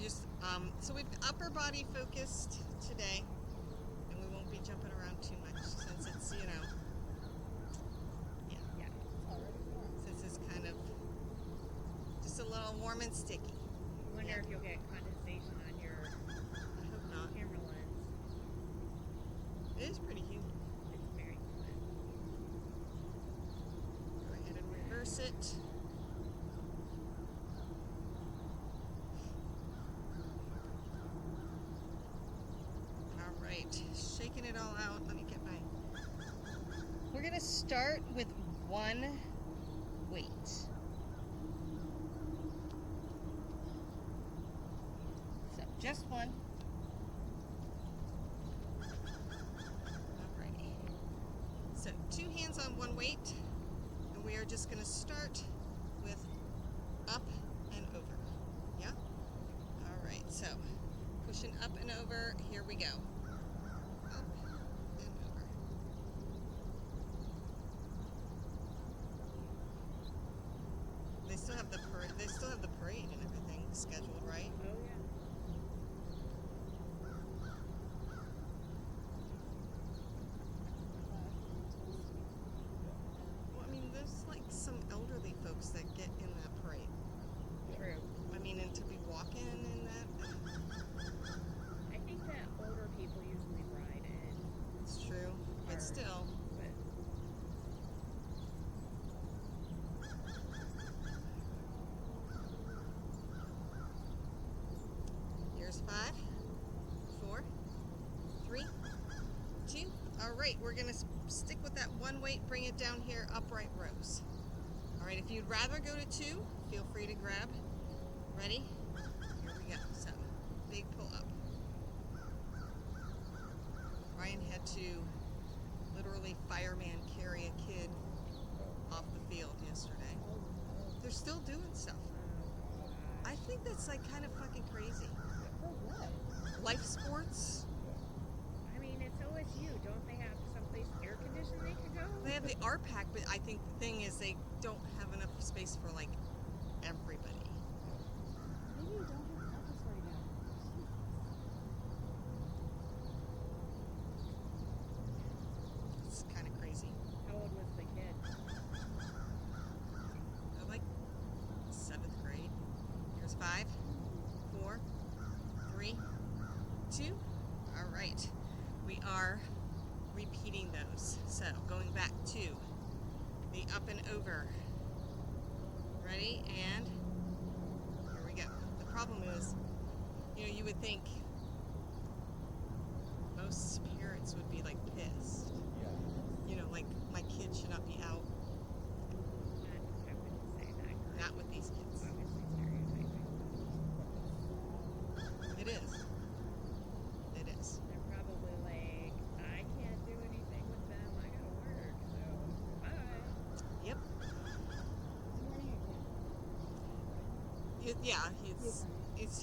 just, so we've upper body focused today, and we won't be jumping around too much since it's, Yeah. since it's kind of just a little warm and sticky. I wonder if you'll get condensation on your I hope not. camera lens. It is pretty humid. It's very humid. Go ahead and reverse it. All right, shaking it all out. Let me get my... We're gonna start with one weight. So just one. Alrighty. So 2 hands on one weight, and we are just gonna start with up and over. Yeah? Alright, so pushing up and over, here we go. Up and over. They still have the parade and everything scheduled, right? Oh, yeah. Well, I mean, there's like some elderly folks that get in that parade. True. I mean, and to be walking in that, I think that older people usually ride it. it's true. But Or- still, But here's 5, 4, 3, 2. All right, we're gonna stick with that one weight, bring it down here, upright rows. All right, if you'd rather go to 2, feel free to grab. Ready? Here we go. So, big pull up. Ryan had to literally fireman carry a kid off the field yesterday. They're still doing stuff. I think that's like kind of fucking crazy. For what? Life sports. I mean, it's OSU. Don't they have someplace air conditioned they could go? They have the RPAC, but I think the thing is they don't have enough space for like everybody. Maybe you don't have practice right now. It's kind of crazy. How old was the kid? They're like 7th grade. Here's 5, 4, 3, 2. All right. We are repeating those. So going back to the up and over. Ready? And here we go. The problem is, you would think most parents would be like pissed. Like my kid should not be out. I wouldn't say that. Not with these kids. Obviously stereotyping. It is. It is. They're probably like, I can't do anything with them. I gotta work. So, bye. Yep. Good morning again. Yeah,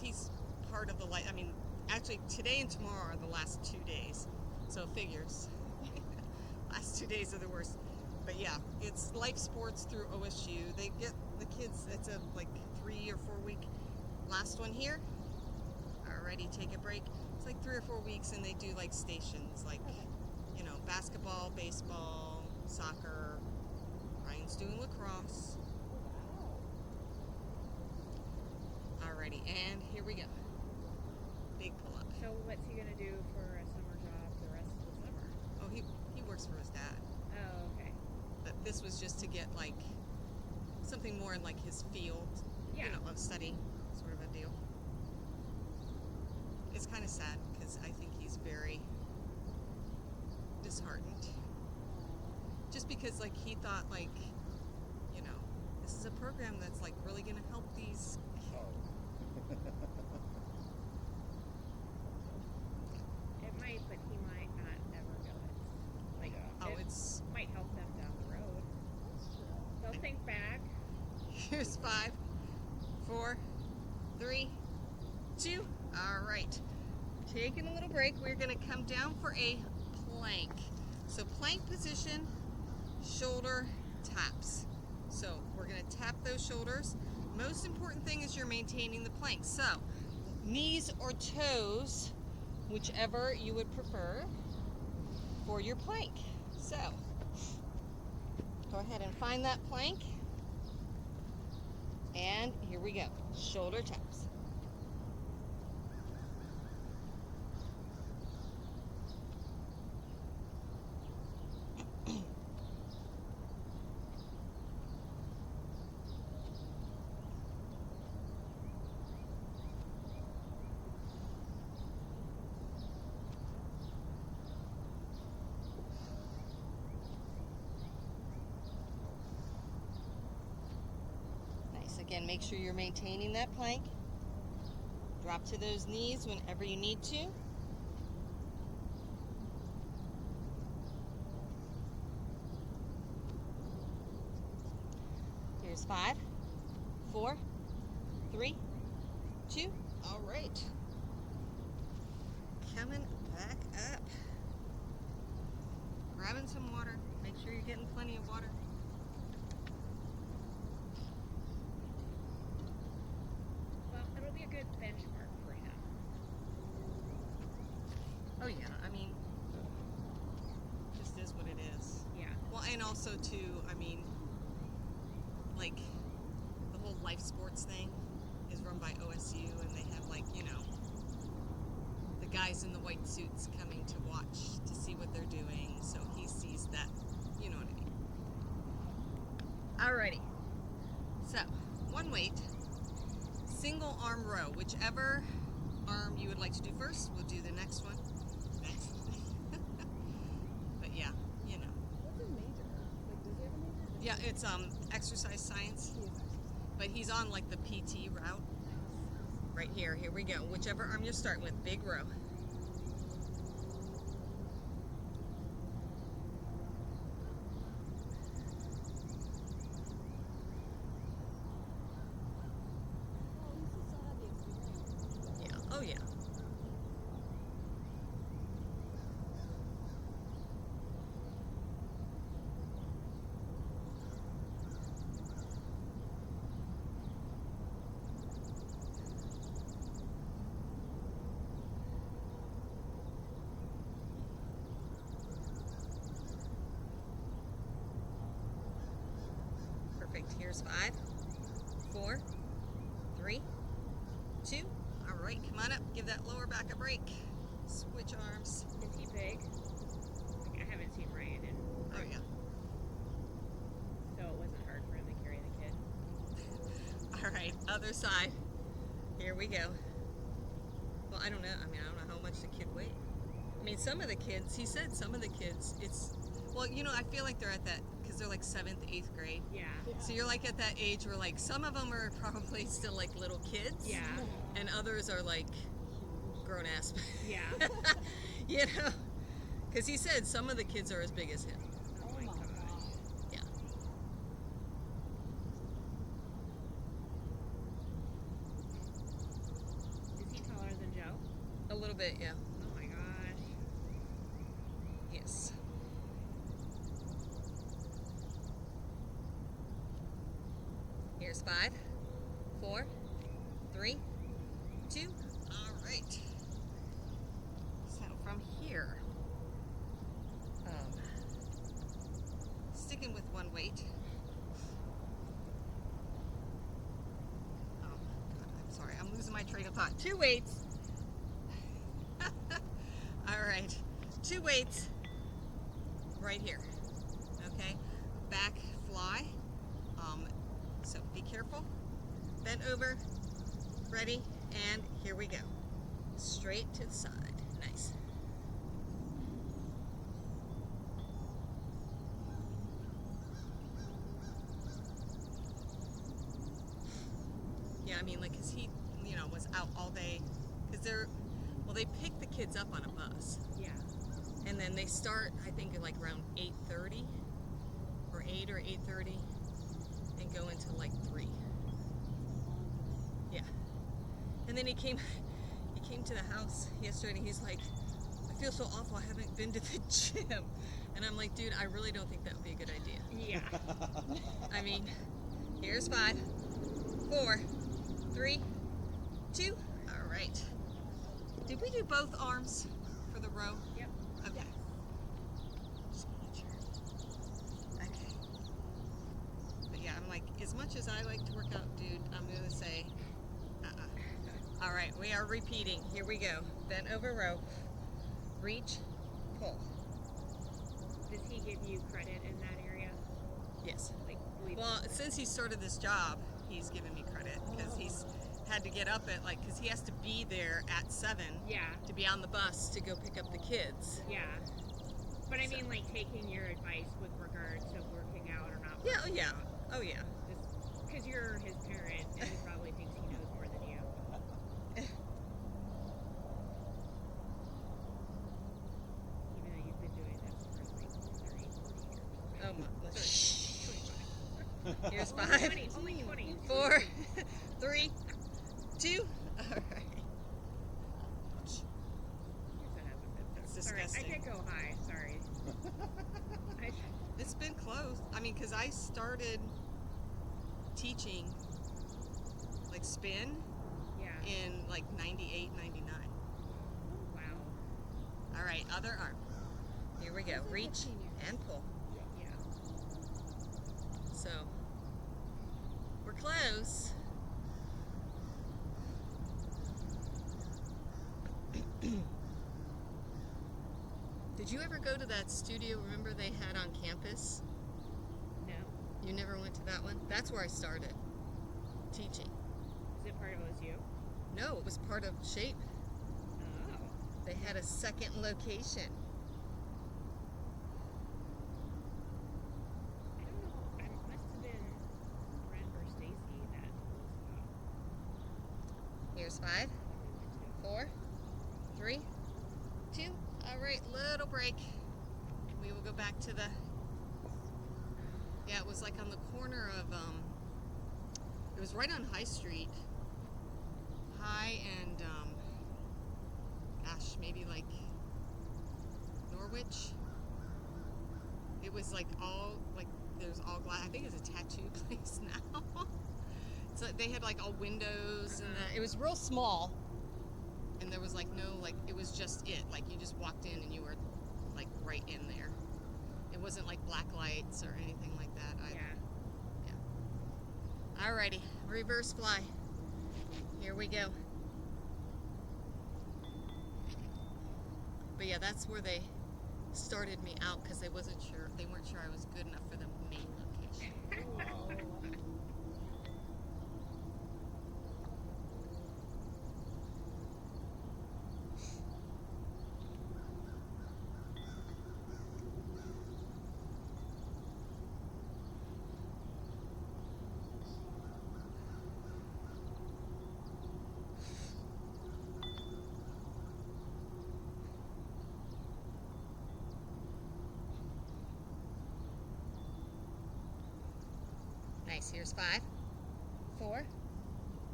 he's part of the life. I mean, actually, today and tomorrow are the last 2 days, so it figures. Last 2 days are the worst. But yeah, it's life sports through OSU. They get the kids. It's a like 3 or 4 week. Last one here. Alrighty, take a break. It's like 3 or 4 weeks, and they do like stations, like basketball, baseball, soccer. Ryan's doing lacrosse. Wow. Alrighty, and here we go. Big pull up. So, what's he gonna do for a summer job the rest of the summer? Oh, he works for his dad. Oh, okay. But this was just to get like something more in like his field, Yeah. of study, sort of a deal. It's kind of sad because I think he's very disheartened. Just because like he thought like, this is a program that's like really going to help these. It might, but he might not ever go it. Like, Oh, it it's might help them down the road. That's true. They'll think back. here's 5, 4, 3, 2. All right. Taking a little break. We're going to come down for a plank. So plank position, shoulder taps. So we're going to tap those shoulders. Most important thing is you're maintaining the plank. So knees or toes, whichever you would prefer, for your plank. So, go ahead and find that plank. And here we go. Shoulder taps. Again, make sure you're maintaining that plank. Drop to those knees whenever you need to. Here's 5, 4, 3, 2. All right. Coming back up. Grabbing some water. Make sure you're getting plenty of water. It'll be a good benchmark for him. Oh yeah, I mean, just is what it is. Yeah. Well, and also too, I mean, like the whole life sports thing is run by OSU, and they have like, you know, the guys in the white suits coming to watch to see what they're doing, so he sees that, you know what I mean. Alrighty. So, one weight. Single arm row, whichever arm you would like to do first, we'll do the next one next. But yeah, you know. What's his major? Like, does he have a major? Yeah, it's exercise science, but he's on like the PT route. Right here, here we go. Whichever arm you're starting with, big row. Oh yeah. Perfect. Here's 5, 4, 3, 2. All right, come on up. Give that lower back a break. Switch arms. Is he big? Like, I haven't seen Ryan in. Oh yeah. So it wasn't hard for him to carry the kid. All right, other side. Here we go. Well, I don't know. I mean, I don't know how much the kid weighed. I mean, some of the kids, he said some of the kids, it's, well, you know, I feel like they're at that, because they're like 7th, 8th grade. Yeah. So you're like at that age where like some of them are probably still like little kids. Yeah. And others are like grown ass. Yeah. You know? Because he said some of the kids are as big as him. Oh my gosh. Yeah. Is he taller than Joe? A little bit, yeah. Oh my gosh. Yes. Here's 5, 4, 3, 2. All right. So from here, sticking with one weight. Oh, God, I'm sorry. I'm losing my train of thought. 2 weights. All right. 2 weights right here. Okay. Back fly. So be careful. Bend over. Ready. And here we go. Straight to the side. Nice. Yeah, I mean, like, cause he, you know, was out all day. Cause they pick the kids up on a bus. Yeah. And then they start, I think, at like around 8:30, or 8 or 8:30, and go until like 3. Yeah. And then he came to the house yesterday, and he's like, I feel so awful. I haven't been to the gym. And I'm like, dude, I really don't think that would be a good idea. Yeah. I mean, here's 5, 4, 3, 2. All right. right. Did we do both arms for the row? Yep. Okay. Just making sure. Okay. But yeah, I'm like, as much as I like to work out, dude, I'm gonna say, All right, we are repeating. Here we go. Bent over row. Reach, pull. Does he give you credit in that area? Yes. Like, we, Well, since he started this job, he's given me credit because he's had to get up at because he has to be there at 7 yeah, to be on the bus to go pick up the kids. yeah. But I So- mean, like, taking your advice with regard to working out or not. Yeah, oh working yeah. out. Oh yeah. Because you're his parent and he probably thinks he knows more than you. Even though you've been doing this for like 30, 40 years. Oh my. Shh. 25. Here's Only 5, 20, only 20. 4, 3, 2. All right. Guess that hasn't been It's done. Sorry, disgusting. I did go high. Sorry. I, It's been close. I mean, because I started teaching like spin yeah. in like 98, 99. Wow. All right, other arm. Here we go. That's like Reach 15 years. and pull. Yeah. So we're close. Did you ever go to that studio? Remember they had on campus? No. You never went to that one? That's where I started teaching. Is it part of OSU? No, it was part of Shape. Oh. They had a second location. I don't know. It must have been Brent or Stacy that told us about Here's 5, what we went to. 4, 3, 2. All right, little break. We will go back to the. Yeah, it was like on the corner of. It was right on High Street. High and gosh, maybe like Norwich. It was like all like there's all glass. I think it's a tattoo place now. So they had like all windows and it was real small. And there was like no like it was just it. Like you just walked in and you were like right in there. It wasn't like black lights or anything like that either. Yeah. Alrighty, reverse fly. Here we go. But yeah, that's where they started me out because they weren't sure I was good enough for the main location. Nice. Here's 5, 4,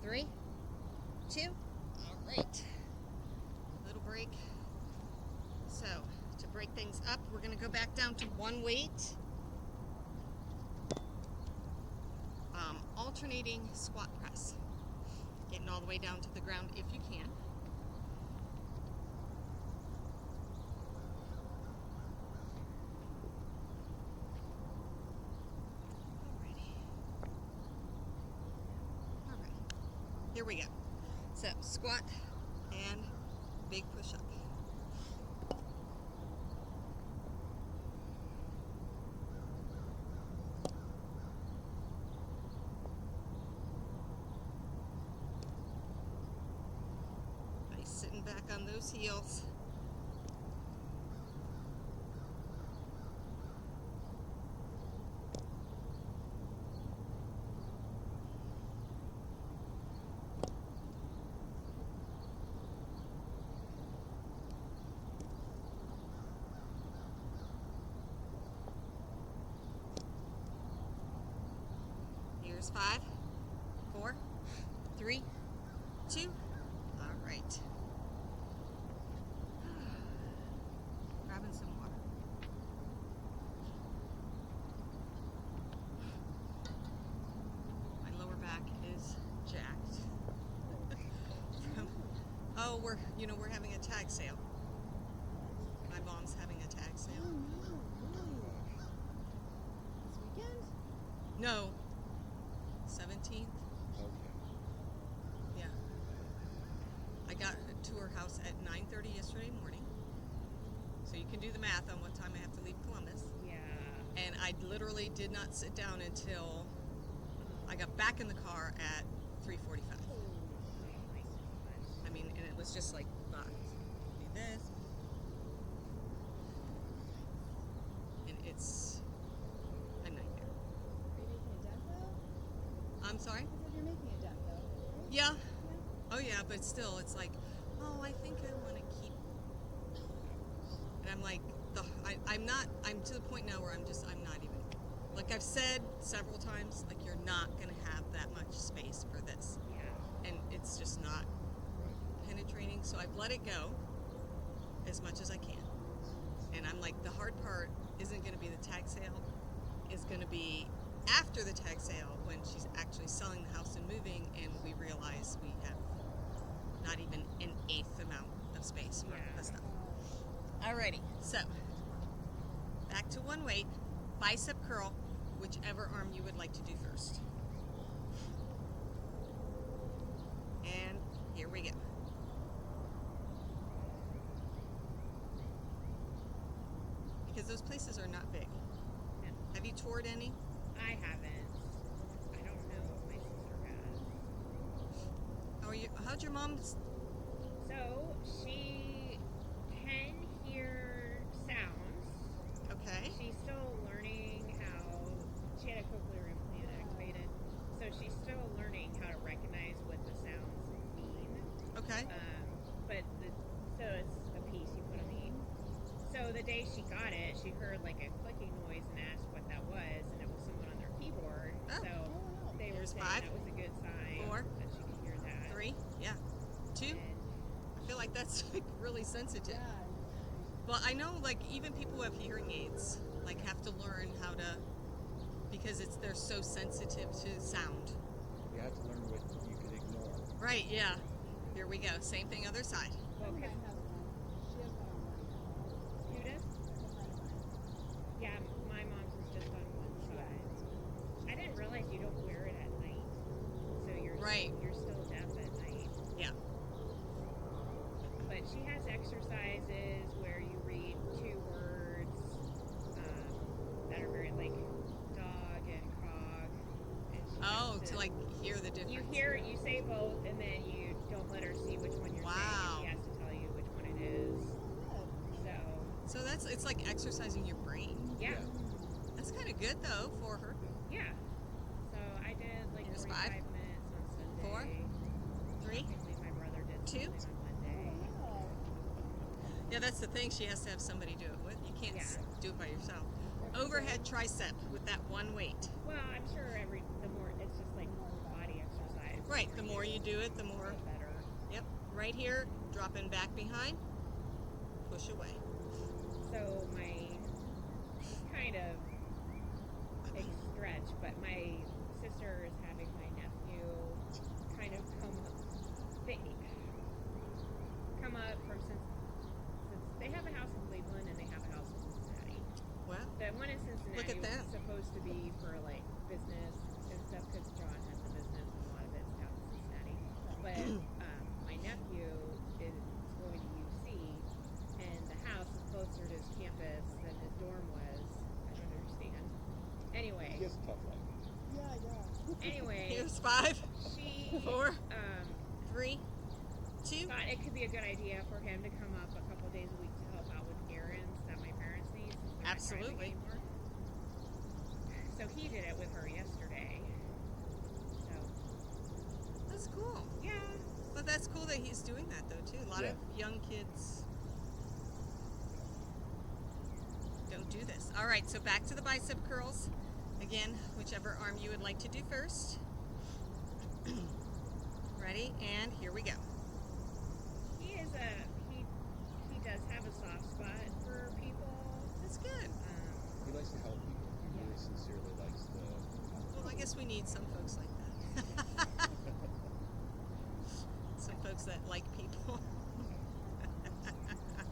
3, 2. All right. Little break. So, to break things up, we're going to go back down to one weight. Alternating squat press. Getting all the way down to the ground if you can. Here we go. So squat and big push up. Nice sitting back on those heels. Here's 5, 4, 3, 2. All right. Grabbing some water. My lower back is jacked Oh, we're having a tag sale. My mom's having a tag Oh sale. no, really? This weekend? No. 17th? Okay. Yeah. I got to her house at 9:30 yesterday morning. So you can do the math on what time I have to leave Columbus. Yeah. And I literally did not sit down until I got back in the car at 3:45. Oh my gosh. I mean, and it was just like, do this. And it's a nightmare. Are you making a dent though? I'm sorry? I said you're making a dent though, right? Yeah. Yeah. Oh yeah, but still, it's like, oh, I think I want to keep. And I'm like, I'm to the point now where I'm not even. Like I've said several times, like you're not gonna have that much space for this, Yeah. and it's just not penetrating. So I've let it go as much as I can. And I'm like, the hard part isn't gonna be the tag sale. It's gonna be after the tag sale when she's actually selling the house and moving, and we realize we have not even an eighth amount of space for Yeah. the stuff. Alrighty, so back to one weight, bicep curl, whichever arm you would like to do first. And here we go. Because those places are not big. Yeah. Have you toured any? I haven't. I don't know if my sister has. How'd your mom? So she can hear sounds. Okay. She's still learning how. She had a cochlear implant activated, so she's still learning how to recognize what the sounds mean. Okay. So it's a piece you put on the. So the day she got it, she heard like a clicking noise and asked what that was, and it was someone on their keyboard. Oh. So they were Here's saying 5, that was a good sign 4, that she could hear that. 3, yeah, 2. And I feel like that's like really sensitive. Yeah. Well, I know like even people who have hearing aids like have to learn how to, because they're so sensitive to sound. You have to learn what you can ignore. Right, yeah. Here we go. Same thing other side. A well, friend of 'cause mine has one. She has one on one now. who does? Like a friend of mine. Yeah, my mom's is just on one side. I didn't realize you don't wear it at night, so you're still deaf at night. Yeah. But she has exercises where you read 2 words that are very like dog and cog. And she Oh, has to like hear the difference. you say both, and then you don't let her see which one you're Wow. saying. She has to tell you which one it is. Good. So So it's like exercising your brain. yeah. That's kind of good though for her. Yeah. So I did like Here's 45 5, minutes on Sunday. 4, 3. I believe my brother did 2. something on Monday. Wow. Yeah, that's the thing. She has to have somebody do it with. You can't Yeah. do it by yourself. Overhead tricep with that one weight. Well, I'm sure the more it's just like body exercise. Right. The more you do it, the more. the better. Yep. Right here, dropping back behind. Push away. So my kind of big stretch, but my sister is having my nephew kind of come up from since they have a house in Cleveland and they have a house in Cincinnati. Well, The one in Cincinnati Look at was that. supposed to be for like business and stuff because John has a business and a lot of it's down in Cincinnati. But my nephew is going to UC, and the house is closer to his campus than his dorm was. I don't understand. Anyway, He has a tough life. Yeah, yeah. anyway, here's 5, she 4, 3, 2. thought it could be a good idea for him to come up a couple days a week to help out with errands that my parents need since they're not Absolutely. driving anymore. So he did it with her yesterday. So That's cool. yeah, But that's cool that he's doing that though too. A lot of Yeah. young kids don't do this. All right, so back to the bicep curls. Again, whichever arm you would like to do first. Ready? And here we go. he does have a soft spot for people. That's good. He likes to help people. He really sincerely likes to help. Well, I guess we need some folks like that. Some folks that like people.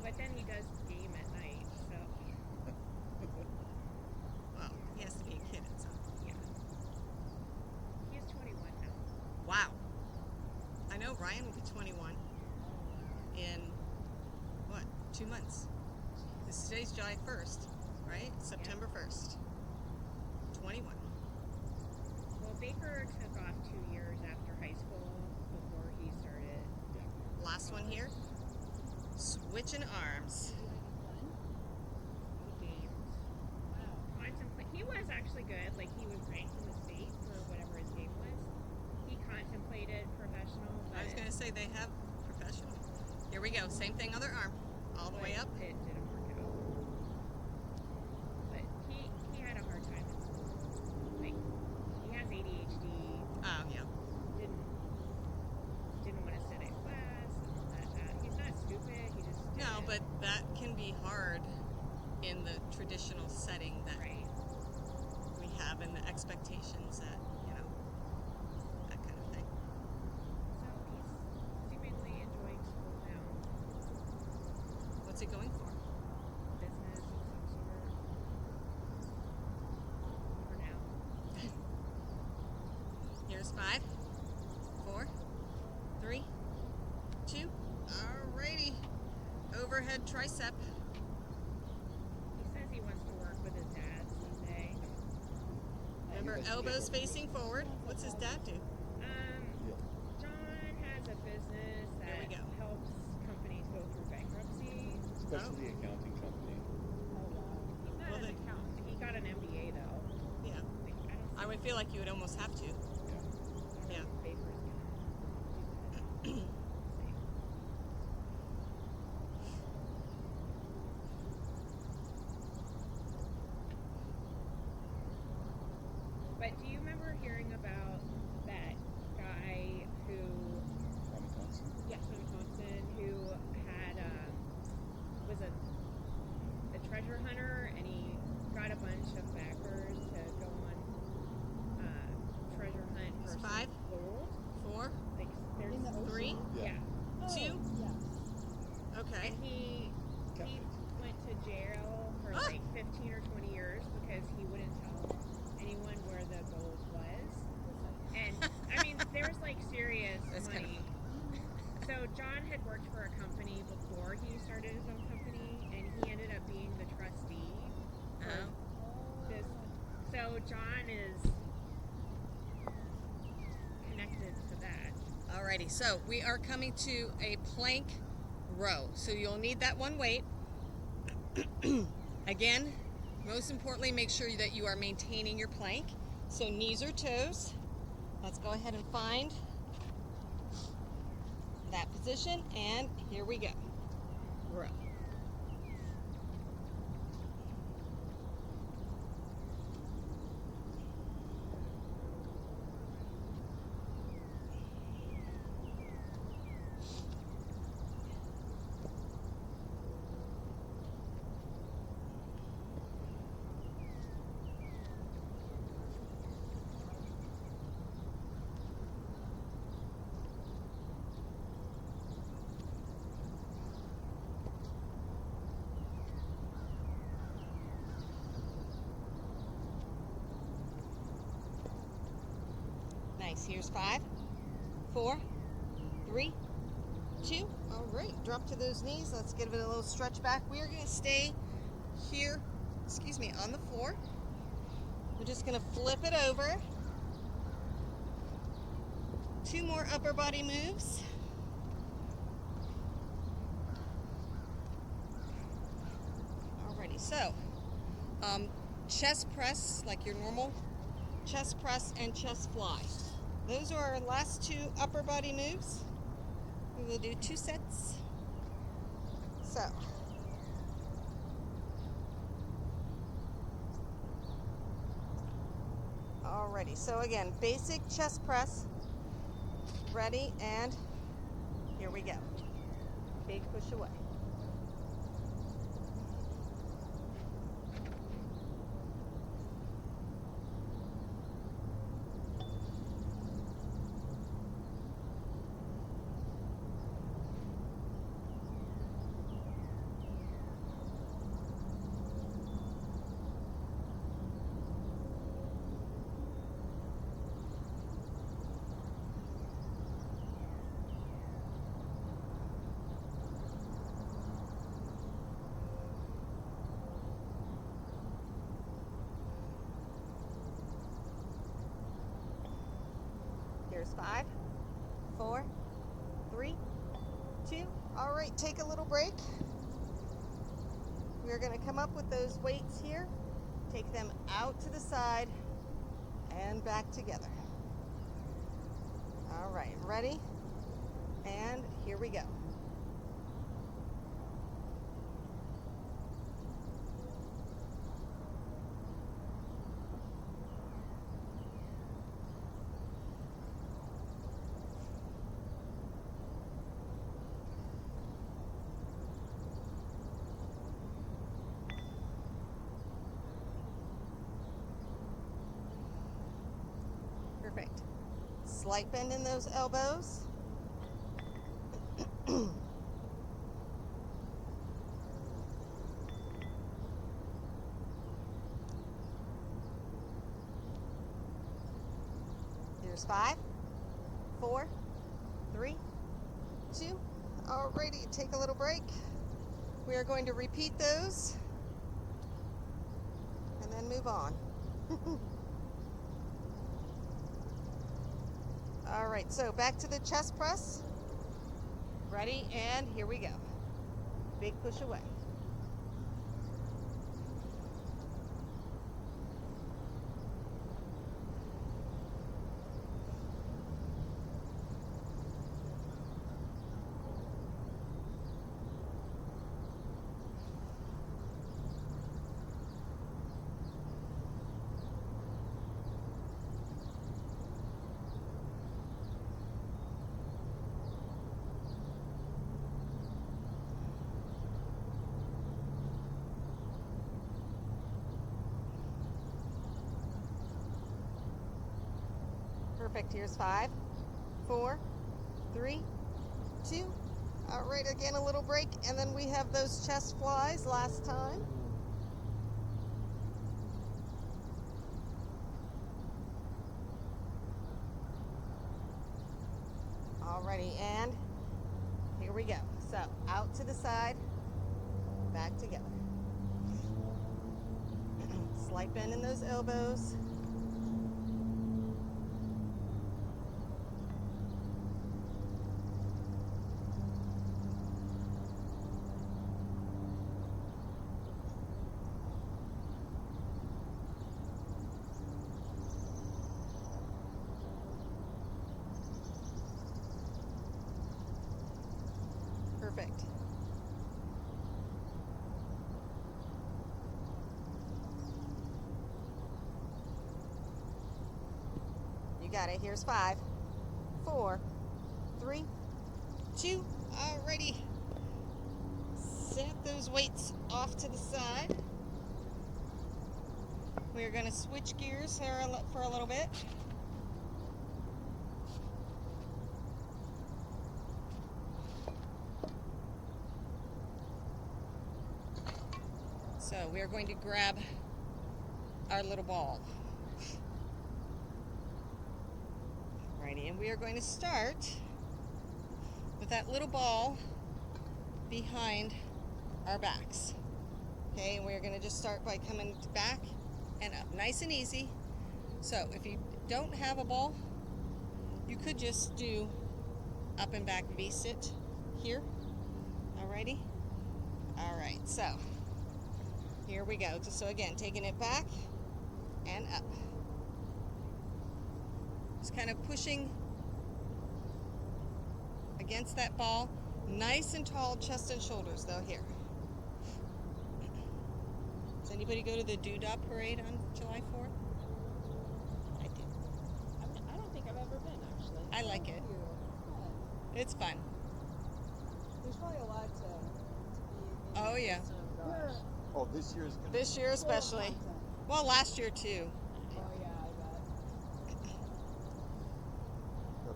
But then he does game at night, so Well, he has to be a kid at some point. yeah. He's 21 now. Wow. I know Ryan will be 21 in, what, 2 months? Today's July 1st, right? September 1st. 21. Well, Baker took off 2 years after high school before he started. Last one here. Switching arms. He gamed. He was actually good. Like, he was ranked in the state for whatever his game was. He contemplated professional, but I was going to say they have professional. Here we go. Same thing, other arm. All the way up. It didn't work out. But he had a hard time in school. Like, he has ADHD. Oh, yeah. Didn't want to sit in class and all that. He's not stupid. He just No, didn't. but that can be hard in the traditional setting that Right. we have and the expectations that, that kind of thing. So he's seemingly enjoying school now. What's he going for? Business of some sort. For now. Here's 5, 4, 3, 2. Alrighty. Overhead tricep. He says he wants to work with his dad someday. Remember, That's elbows good. facing forward. What's his dad do? Yeah. John has a business There we that go. helps companies go through bankruptcy. Especially the accounting company. He's not Well, an then- accountant. He got an MBA though. Yeah. Like, I don't I would feel like you would almost have to. Yeah. Yeah. Baker's gonna do that. But do you remember hearing about that guy who, Tommy Thompson. Tommy Thompson, who had was a treasure hunter, and he got a bunch of backers to go on treasure hunt for It's some 5, gold. 4, Like there's In the ocean? 3. yeah. Oh, 2. Yeah. Okay. And he Captain. went to jail for Ah! like 15 or 20 years because he wouldn't tell anyone where the gold was. And I mean, there was like serious That's kind of money. So John had worked for a company before he started his own company, and he ended up being the trustee for Oh. this. So John is connected to that. Alrighty, so we are coming to a plank row. So you'll need that one weight. Again, most importantly, make sure that you are maintaining your plank. So knees or toes. Let's go ahead and find that position, and here we go. Row. Nice. Here's 5, 4, 3, 2. All right. Drop to those knees. Let's give it a little stretch back. We are going to stay here, on the floor. We're just going to flip it over. 2 more upper body moves. Alrighty. So, chest press, like your normal chest press and chest fly. Those are our last 2 upper body moves. We will do 2 sets. So, alrighty. So again, basic chest press. Ready, and here we go. Big push away. here's 5, 4, 3, 2. All right, take a little break. We're going to come up with those weights here, take them out to the side and back together. All right, ready? And here we go. Perfect. Slight bend in those elbows. Here's 5, 4, 3, 2. Alrighty, take a little break. We are going to repeat those and then move on. All right, so back to the chest press. Ready, and here we go. Big push away. Perfect. Here's 5, 4, 3, 2. All right, again, a little break, and then we have those chest flies last time. Alrighty, and here we go. So, out to the side, back together. Slight bend in those elbows. Perfect. You got it. Here's 5, 4, 3, 2. Alrighty. Set those weights off to the side. We're going to switch gears here for a little bit. So we are going to grab our little ball. Alrighty, and we are going to start with that little ball behind our backs. Okay, and we're going to just start by coming back and up, nice and easy. So if you don't have a ball, you could just do up and back V-sit here. Alrighty? Alright, so here we go. So again, taking it back and up. Just kind of pushing against that ball. Nice and tall chest and shoulders though here. Does anybody go to the Doodah Parade on July 4th? I do. I don't think I've ever been, actually. I like it. It's fun. There's probably a lot to be. Oh, yeah. Gosh. Oh, this year's gonna This year especially. Well, last year too. Oh yeah, I bet.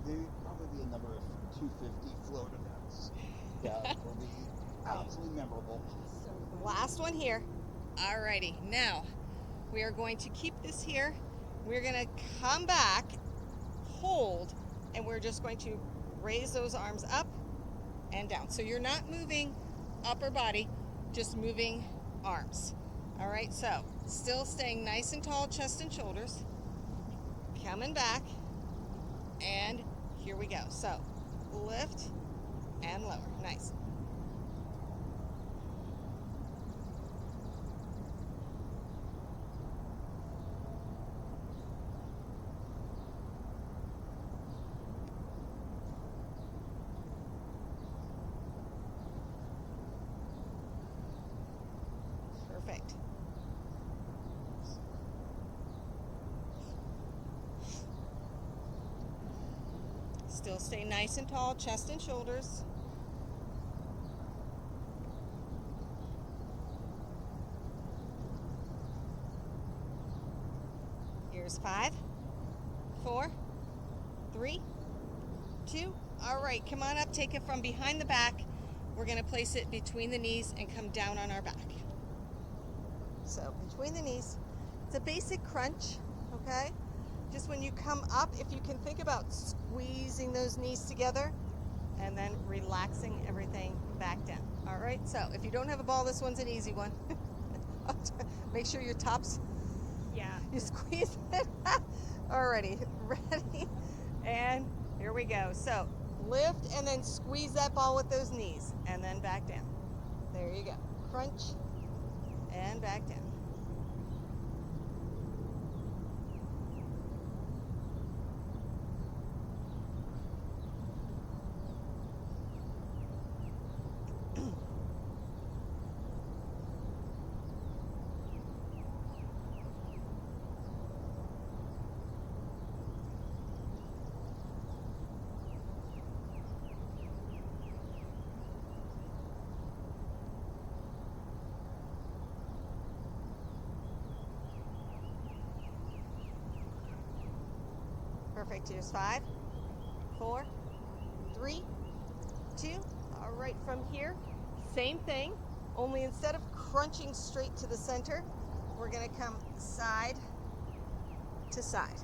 there'll be probably be a number of 250 float events that will be absolutely memorable. So funny. Last one here. Alrighty, now we are going to keep this here. We're going to come back, hold, and we're just going to raise those arms up and down. So you're not moving upper body, just moving arms. Alright, so still staying nice and tall, chest and shoulders. Coming back and here we go. So lift and lower. Nice. Perfect. Still stay nice and tall, chest and shoulders. Here's 5, 4, 3, 2. All right, come on up, take it from behind the back. We're gonna place it between the knees and come down on our back. So between the knees, it's a basic crunch, okay? Just when you come up, if you can think about squeezing those knees together and then relaxing everything back down. All right, so if you don't have a ball, this one's an easy one. Make sure your tops, Yeah. you squeeze it. Alrighty, ready? And here we go. So lift and then squeeze that ball with those knees and then back down. There you go. Crunch and back down. Perfect. Here's 5, 4, 3, 2. All right, from here, same thing, only instead of crunching straight to the center, we're going to come side to side.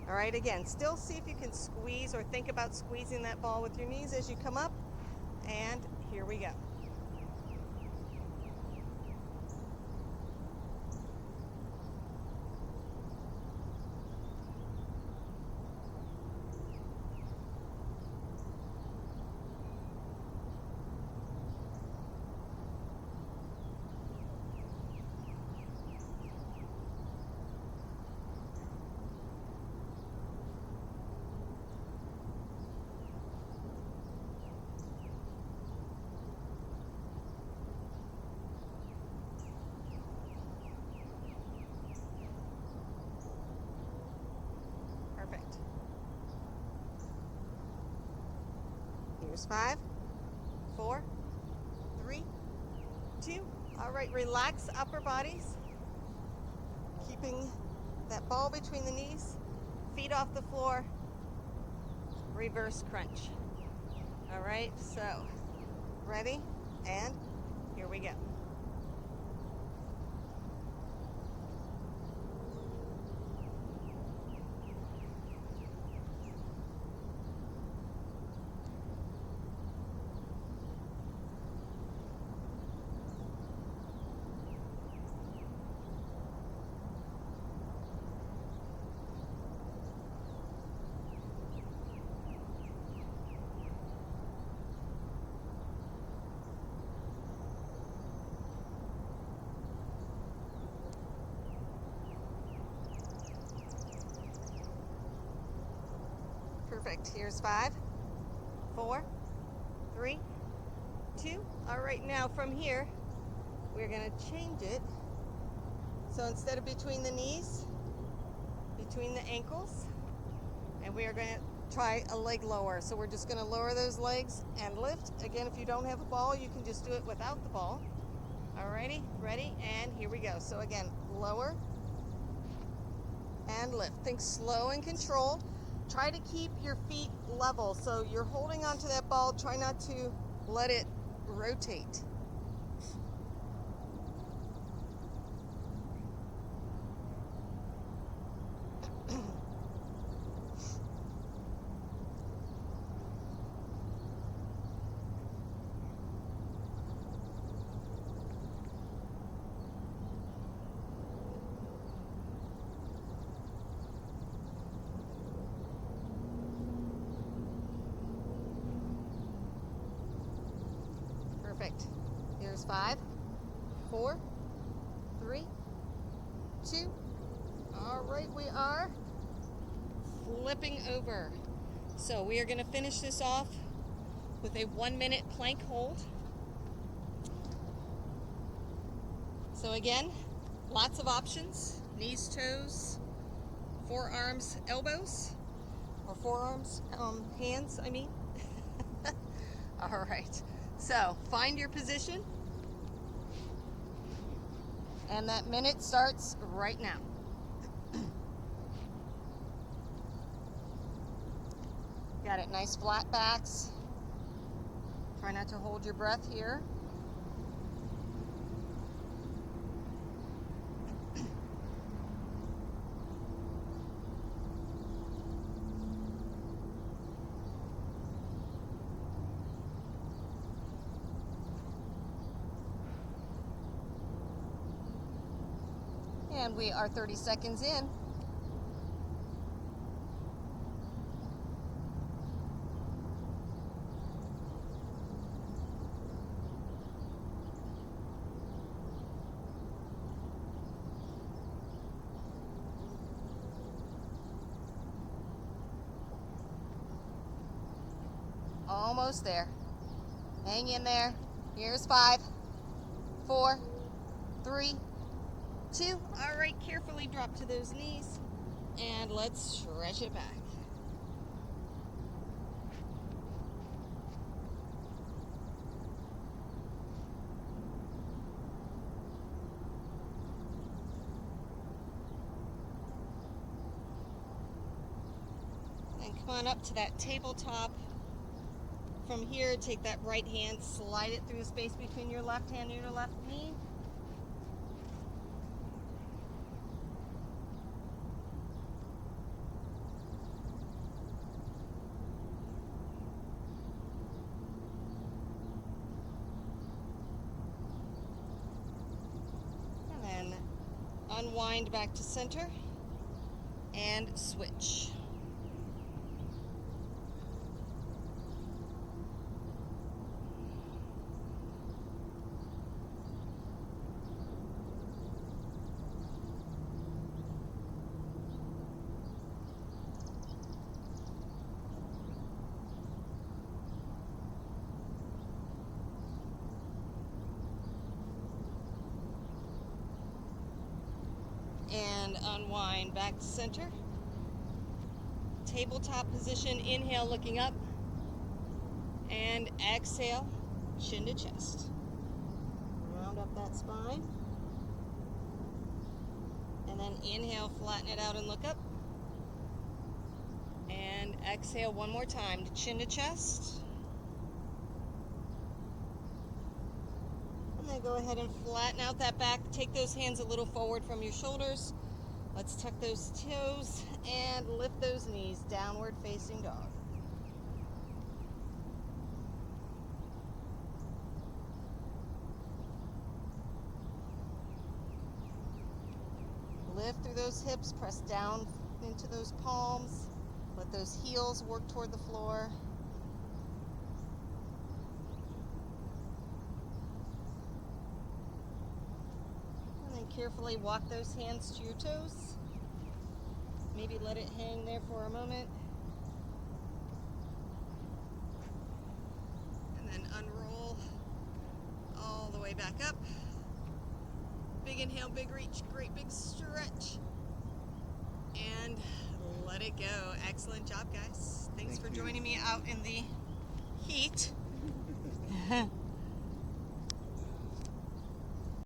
All right, again, still see if you can squeeze or think about squeezing that ball with your knees as you come up. And here we go. Perfect. Here's 5, 4, 3, 2. All right, relax upper bodies. Keeping that ball between the knees, feet off the floor, reverse crunch. All right, so ready, and here we go. Perfect. Here's 5, 4, 3, 2. All right, now from here, we're going to change it. So instead of between the knees, between the ankles, and we are going to try a leg lower. So we're just going to lower those legs and lift. Again, if you don't have a ball, you can just do it without the ball. Alrighty, ready, and here we go. So again, lower and lift. Think slow and controlled. Try to keep your feet level. So you're holding onto that ball. Try not to let it rotate. Perfect. Here's 5, 4, 3, 2. All right, we are flipping over. So we are going to finish this off with a 1-minute plank hold. So again, lots of options. Knees, toes, forearms, elbows, or forearms, hands, I mean. All right, so find your position. And that minute starts right now. Got it, nice flat backs. Try not to hold your breath here. And we are 30 seconds in. Almost there. Hang in there. Here's 5, 4, 3, 2. All right, carefully drop to those knees and let's stretch it back. And come on up to that tabletop. From here, take that right hand, slide it through the space between your left hand and your left knee. And then unwind back to center and switch. And unwind back to center. Tabletop position, inhale looking up, and exhale, chin to chest. Round up that spine. And then inhale, flatten it out and look up. And exhale one more time to chin to chest. And then go ahead and flatten out that back. Take those hands a little forward from your shoulders. Let's tuck those toes and lift those knees, downward facing dog. Lift through those hips, press down into those palms. Let those heels work toward the floor. Carefully walk those hands to your toes. Maybe let it hang there for a moment. And then unroll all the way back up. Big inhale, big reach, great big stretch. And let it go. Excellent job, guys. Thanks for joining me out in the heat.